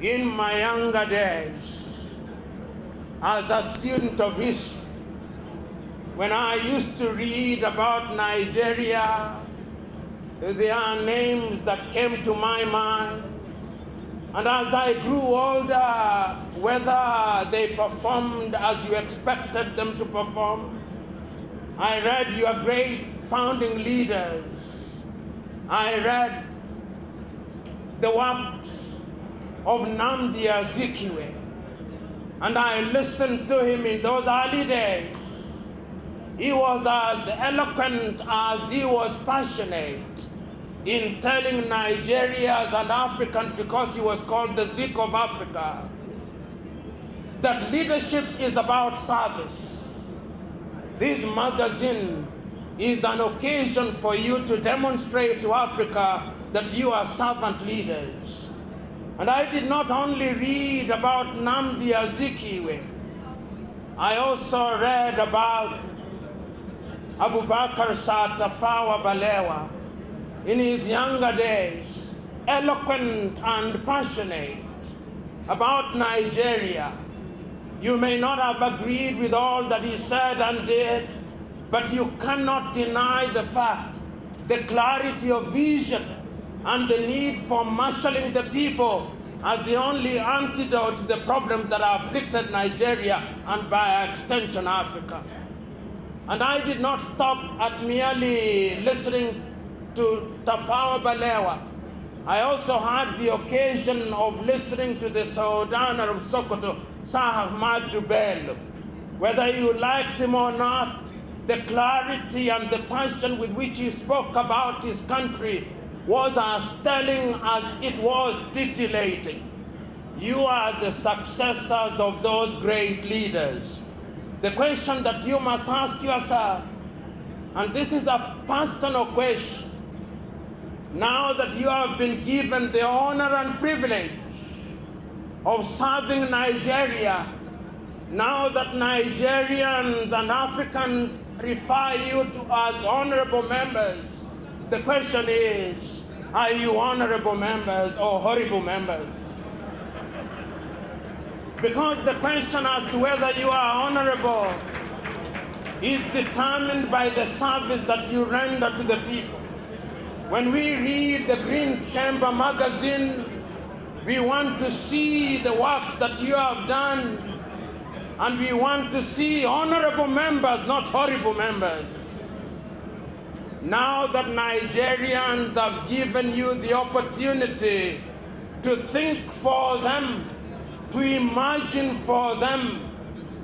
in my younger days, as a student of history, when I used to read about Nigeria, there are names that came to my mind. And as I grew older, whether they performed as you expected them to perform, I read your great founding leaders. I read the works of Nnamdi Azikiwe, and I listened to him in those early days. He was as eloquent as he was passionate in telling Nigerians and Africans, because he was called the Zik of Africa, that leadership is about service. This magazine is an occasion for you to demonstrate to Africa that you are servant leaders. And I did not only read about Nnamdi Azikiwe, I also read about Abubakar Tafawa Balewa in his younger days, eloquent and passionate about Nigeria. You may not have agreed with all that he said and did, but you cannot deny the fact, the clarity of vision and the need for marshalling the people as the only antidote to the problems that have afflicted Nigeria and by extension Africa. And I did not stop at merely listening to Tafawa Balewa. I also had the occasion of listening to the Sultan of Sokoto, Sir Ahmadu Bello. Whether you liked him or not, the clarity and the passion with which he spoke about his country was as telling as it was titillating. You are the successors of those great leaders. The question that you must ask yourself, and this is a personal question, now that you have been given the honor and privilege of serving Nigeria, now that Nigerians and Africans refer you to as honorable members, the question is, are you honorable members or horrible members? Because the question as to whether you are honorable is determined by the service that you render to the people. When we read the Green Chamber magazine, we want to see the works that you have done, and we want to see honorable members, not horrible members. Now that Nigerians have given you the opportunity to think for them, to imagine for them,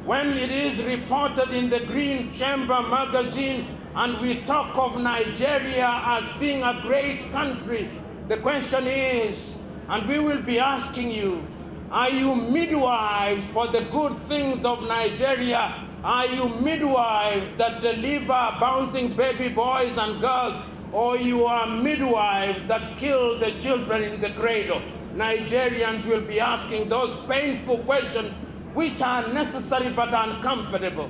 when it is reported in the Green Chamber magazine and we talk of Nigeria as being a great country, the question is, and we will be asking you, are you midwives for the good things of Nigeria? Are you midwives that deliver bouncing baby boys and girls, or you are midwives that kill the children in the cradle? Nigerians will be asking those painful questions which are necessary but uncomfortable.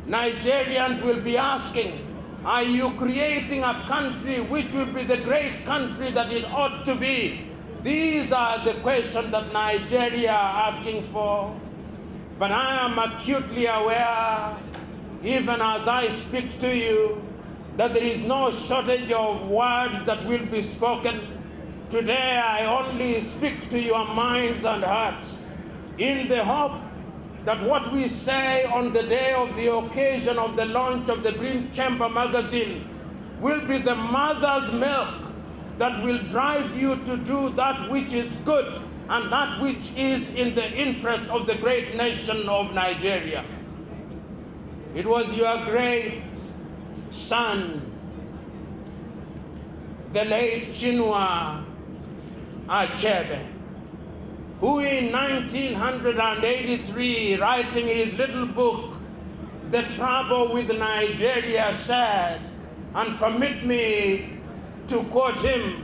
Nigerians will be asking, are you creating a country which will be the great country that it ought to be? These are the questions that Nigeria are asking for. But I am acutely aware, even as I speak to you, that there is no shortage of words that will be spoken. Today I only speak to your minds and hearts in the hope that what we say on the day of the occasion of the launch of the Green Chamber magazine will be the mother's milk that will drive you to do that which is good and that which is in the interest of the great nation of Nigeria. It was your great son, the late Chinua Achebe, who in 1983, writing his little book, The Trouble with Nigeria, said, and permit me to quote him,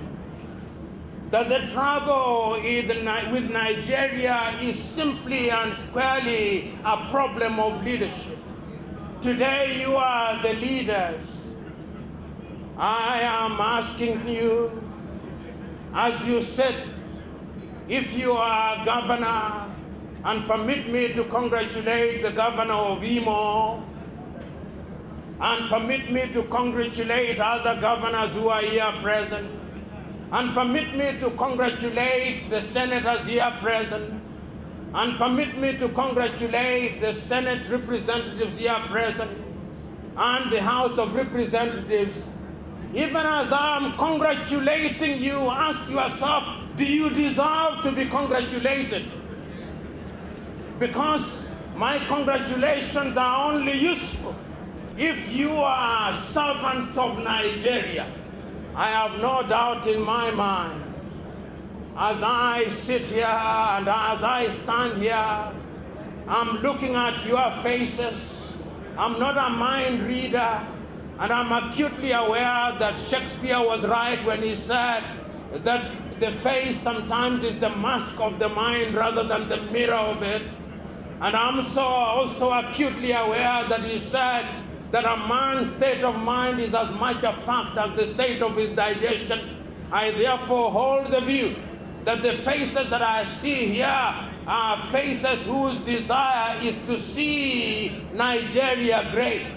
that the trouble with Nigeria is simply and squarely a problem of leadership. Today you are the leaders. I am asking you, as you sit if you are governor, and permit me to congratulate the governor of Imo, and permit me to congratulate other governors who are here present, and permit me to congratulate the senators here present, and permit me to congratulate the Senate representatives here present, and the House of Representatives. Even as I'm congratulating you, ask yourself, do you deserve to be congratulated? Because my congratulations are only useful if you are servants of Nigeria. I have no doubt in my mind, as I sit here and as I stand here, I'm looking at your faces. I'm not a mind reader, and I'm acutely aware that Shakespeare was right when he said that the face sometimes is the mask of the mind rather than the mirror of it. And I'm also acutely aware that he said that a man's state of mind is as much a fact as the state of his digestion. I therefore hold the view that the faces that I see here are faces whose desire is to see Nigeria great.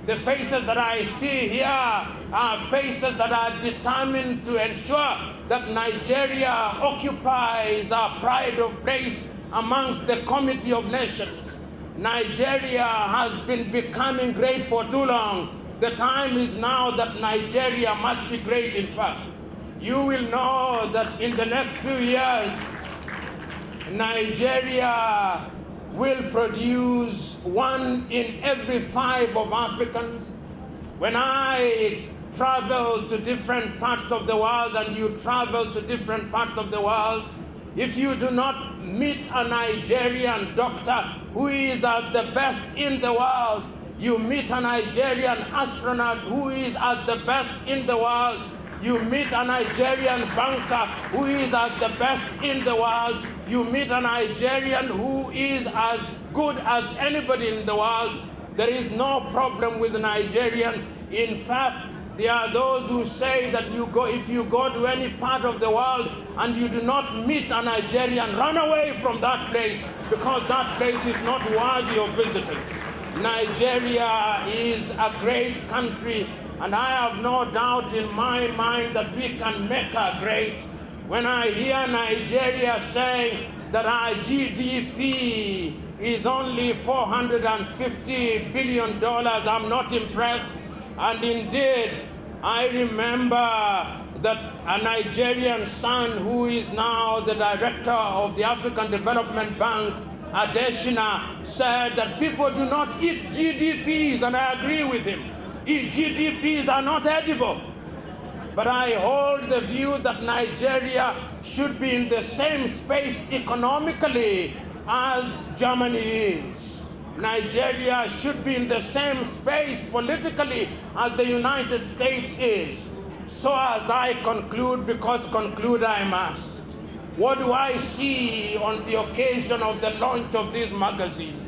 The faces that I see here are faces that are determined to ensure that Nigeria occupies a pride of place amongst the Committee of Nations. Nigeria has been becoming great for too long. The time is now that Nigeria must be great, in fact. You will know that in the next few years, Nigeria will produce 1 in every 5 of Africans. When I travel to different parts of the world and you travel to different parts of the world, if you do not meet a Nigerian doctor who is at the best in the world, you meet a Nigerian astronaut who is at the best in the world, you meet a Nigerian banker who is at the best in the world, you meet a Nigerian who is as good as anybody in the world, there is no problem with Nigerians. In fact, there are those who say that if you go to any part of the world and you do not meet a Nigerian, run away from that place because that place is not worthy of visiting. Nigeria is a great country, and I have no doubt in my mind that we can make her great. When I hear Nigeria saying that our GDP is only $450 billion, I'm not impressed. And indeed, I remember that a Nigerian son who is now the director of the African Development Bank, Adeshina, said that people do not eat GDPs, and I agree with him. GDPs are not edible. But I hold the view that Nigeria should be in the same space economically as Germany is. Nigeria should be in the same space politically as the United States is. So as I conclude, because conclude I must, what do I see on the occasion of the launch of this magazine?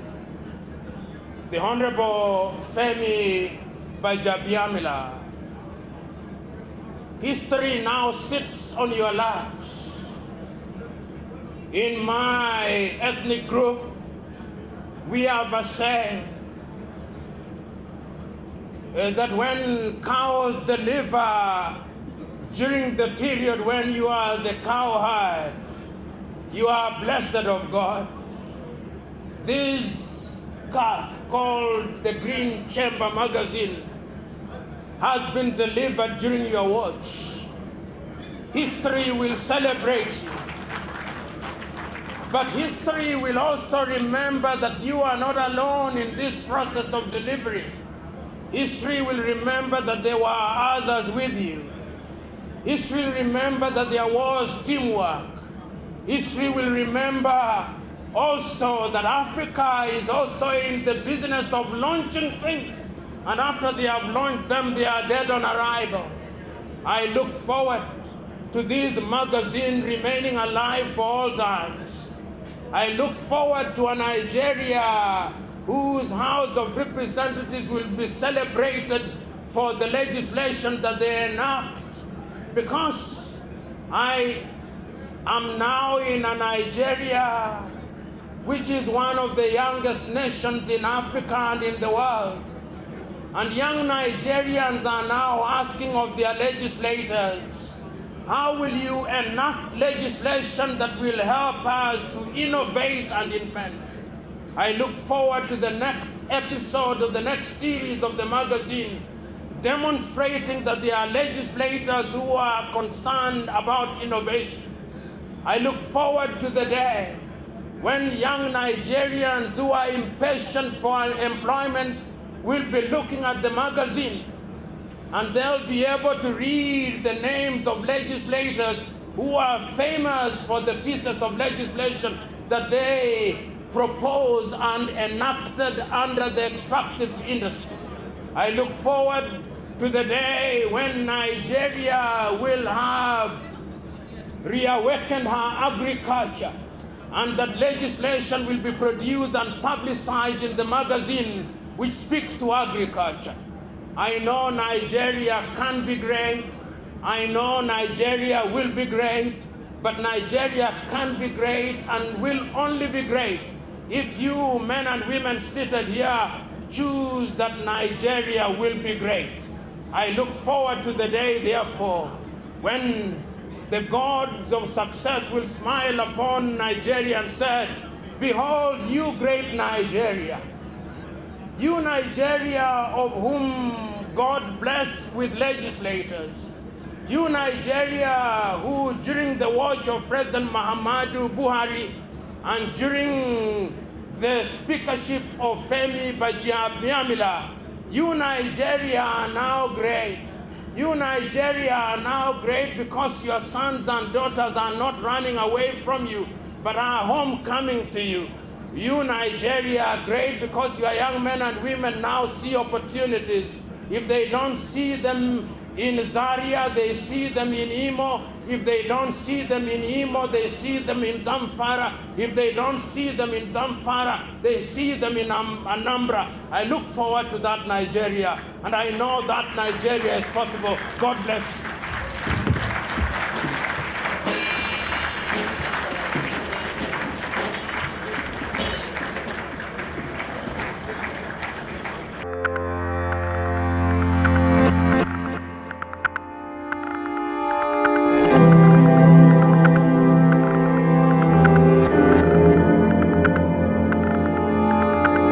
The Honorable Femi Bajabiamila. History now sits on your laps. In my ethnic group, we have a saying that when cows deliver during the period when you are the cowherd, you are blessed of God. This calf called the Green Chamber magazine has been delivered during your watch. History will celebrate you. But history will also remember that you are not alone in this process of delivery. History will remember that there were others with you. History will remember that there was teamwork. History will remember also that Africa is also in the business of launching things. And after they have launched them, they are dead on arrival. I look forward to this magazine remaining alive for all times. I look forward to a Nigeria whose House of Representatives will be celebrated for the legislation that they enact. Because I I'm now in a Nigeria, which is one of the youngest nations in Africa and in the world. And young Nigerians are now asking of their legislators, how will you enact legislation that will help us to innovate and invent? I look forward to the next episode of the next series of the magazine, demonstrating that there are legislators who are concerned about innovation. I look forward to the day when young Nigerians who are impatient for employment will be looking at the magazine, and they'll be able to read the names of legislators who are famous for the pieces of legislation that they proposed and enacted under the extractive industry. I look forward to the day when Nigeria will have reawakened her agriculture, and that legislation will be produced and publicized in the magazine which speaks to agriculture. I know Nigeria can be great. I know Nigeria will be great. But Nigeria can be great and will only be great if you men and women seated here choose that Nigeria will be great. I look forward to the day, therefore, when the gods of success will smile upon Nigeria and say, behold, you great Nigeria. You Nigeria of whom God blessed with legislators. You Nigeria who during the watch of President Muhammadu Buhari and during the speakership of Femi Bajabiamila, you Nigeria are now great. You Nigeria are now great because your sons and daughters are not running away from you, but are homecoming to you. You Nigeria are great because your young men and women now see opportunities. If they don't see them in Zaria, they see them in Imo. If they don't see them in Imo, they see them in Zamfara. If they don't see them in Zamfara, they see them in Anambra. I look forward to that Nigeria, and I know that Nigeria is possible. God bless.